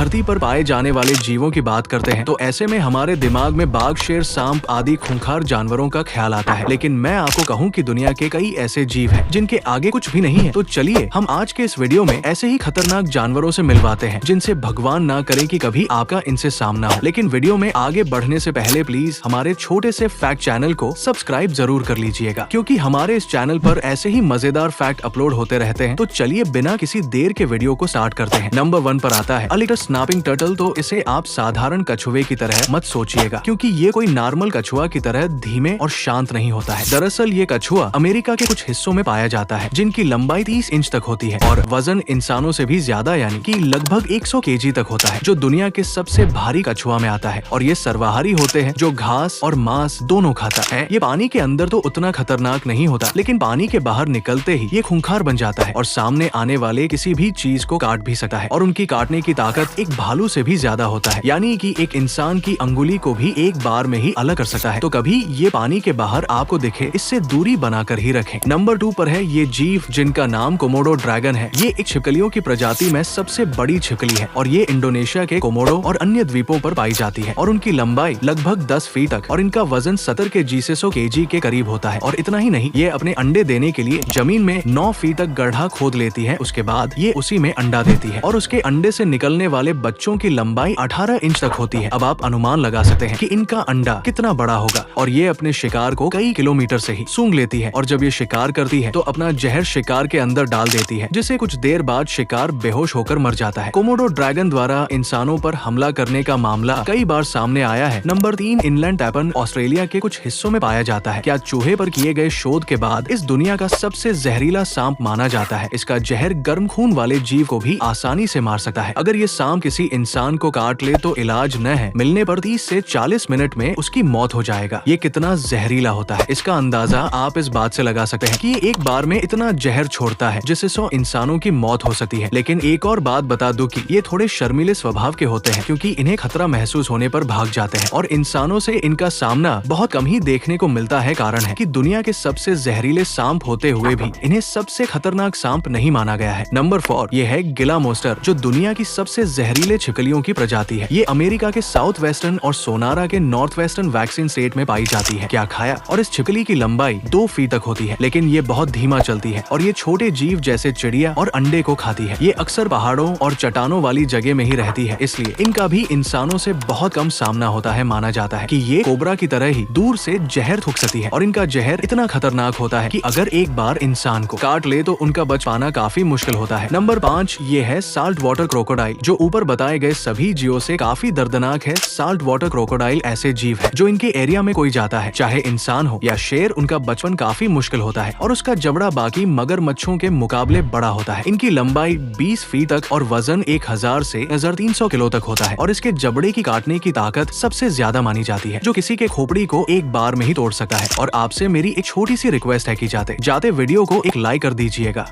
धरती पर पाए जाने वाले जीवों की बात करते हैं तो ऐसे में हमारे दिमाग में बाघ, शेर, सांप आदि खूंखार जानवरों का ख्याल आता है। लेकिन मैं आपको कहूँ कि दुनिया के कई ऐसे जीव हैं जिनके आगे कुछ भी नहीं है। तो चलिए हम आज के इस वीडियो में ऐसे ही खतरनाक जानवरों से मिलवाते हैं जिनसे भगवान ना करे कि कभी आपका इनसे सामना हो। लेकिन वीडियो में आगे बढ़ने से पहले प्लीज हमारे छोटे से फैक्ट चैनल को सब्सक्राइब जरूर कर लीजिएगा, क्योंकि हमारे इस चैनल पर ऐसे ही मजेदार फैक्ट अपलोड होते रहते हैं। तो चलिए बिना किसी देर के वीडियो को स्टार्ट करते हैं। नंबर 1 पर आता है अलिटर स्नैपिंग टर्टल। तो इसे आप साधारण कछुए की तरह मत सोचिएगा, क्योंकि ये कोई नॉर्मल कछुआ की तरह धीमे और शांत नहीं होता है। दरअसल ये कछुआ अमेरिका के कुछ हिस्सों में पाया जाता है जिनकी लंबाई 30 इंच तक होती है और वजन इंसानों से भी ज्यादा यानी कि लगभग 100 केजी तक होता है, जो दुनिया के सबसे भारी कछुआ में आता है। और ये सर्वाहारी होते हैं जो घास और मांस दोनों खाता है। ये पानी के अंदर तो उतना खतरनाक नहीं होता, लेकिन पानी के बाहर निकलते ही ये खूंखार बन जाता है और सामने आने वाले किसी भी चीज को काट भी सकता है। और उनकी काटने की ताकत एक भालू से भी ज्यादा होता है, यानी कि एक इंसान की अंगुली को भी एक बार में ही अलग कर सकता है। तो कभी ये पानी के बाहर आपको दिखे, इससे दूरी बनाकर ही रखें। नंबर 2 पर है ये जीव जिनका नाम कोमोडो ड्रैगन है। ये एक छिपकलियों की प्रजाति में सबसे बड़ी छिपकली है और ये इंडोनेशिया के कोमोडो और अन्य द्वीपों पर पाई जाती है। और उनकी लंबाई लगभग 10 फीट तक और इनका वजन 70 केजी से 100 केजी के करीब होता है। और इतना ही नहीं, ये अपने अंडे देने के लिए जमीन में 9 फीट तक गड्ढा खोद लेती है। उसके बाद ये उसी में अंडा देती है और उसके अंडे से निकलने वाले बच्चों की लंबाई 18 इंच तक होती है। अब आप अनुमान लगा सकते हैं कि इनका अंडा कितना बड़ा होगा। और ये अपने शिकार को कई किलोमीटर से ही सूंघ लेती है और जब ये शिकार करती है तो अपना जहर शिकार के अंदर डाल देती है, जिससे कुछ देर बाद शिकार बेहोश होकर मर जाता है। कोमोडो ड्रैगन द्वारा इंसानों पर हमला करने का मामला कई बार सामने आया है। नंबर 3 इनलैंड टैपन ऑस्ट्रेलिया के कुछ हिस्सों में पाया जाता है। क्या चूहे पर किए गए शोध के बाद इस दुनिया का सबसे जहरीला सांप माना जाता है। इसका जहर गर्म खून वाले जीव को भी आसानी से मार सकता है। अगर ये सांप किसी इंसान को काट ले तो इलाज न है, मिलने पर 30 से 40 मिनट में उसकी मौत हो जाएगा। ये कितना जहरीला होता है, इसका अंदाजा आप इस बात से लगा सकते हैं कि ये एक बार में इतना जहर छोड़ता है जिससे 100 इंसानों की मौत हो सकती है। लेकिन एक और बात बता दूं कि ये थोड़े शर्मीले स्वभाव के होते हैं, क्योंकि इन्हें खतरा महसूस होने पर भाग जाते हैं और इंसानों से इनका सामना बहुत कम ही देखने को मिलता है। कारण है कि दुनिया के सबसे जहरीले सांप होते हुए भी इन्हें सबसे खतरनाक सांप नहीं माना गया है। नंबर 4 ये है गिला मोस्टर, जो दुनिया की सबसे जहरीले छिपकलियों की प्रजाति है। ये अमेरिका के साउथ वेस्टर्न और सोनारा के नॉर्थ वेस्टर्न वैक्सीन स्टेट में पाई जाती है। क्या खाया? और इस छिपकली की लंबाई 2 फीट तक होती है, लेकिन ये बहुत धीमा चलती है और ये छोटे जीव जैसे चिड़िया और अंडे को खाती है। ये अक्सर पहाड़ों और चट्टानों वाली जगह में ही रहती है, इसलिए इनका भी इंसानों से बहुत कम सामना होता है। माना जाता है कि ये कोबरा की तरह ही दूर से जहर थूक सकती है और इनका जहर इतना खतरनाक होता है कि अगर एक बार इंसान को काट ले तो उनका बच पाना काफी मुश्किल होता है। नंबर 5 ये है साल्ट वाटर क्रोकोडाइल, जो ऊपर बताए गए सभी जीवों से काफी दर्दनाक है। साल्ट वाटर क्रोकोडाइल ऐसे जीव है जो इनके एरिया में कोई जाता है, चाहे इंसान हो या शेर, उनका बचपन काफी मुश्किल होता है और उसका जबड़ा बाकी मगरमच्छों के मुकाबले बड़ा होता है। इनकी लंबाई 20 फीट तक और वजन 1000 से 1300 किलो तक होता है और इसके जबड़े की काटने की ताकत सबसे ज्यादा मानी जाती है, जो किसी के खोपड़ी को एक बार में ही तोड़ सकता है। और आपसे मेरी एक छोटी सी रिक्वेस्ट है कि जाते वीडियो को एक लाइक कर दीजिएगा।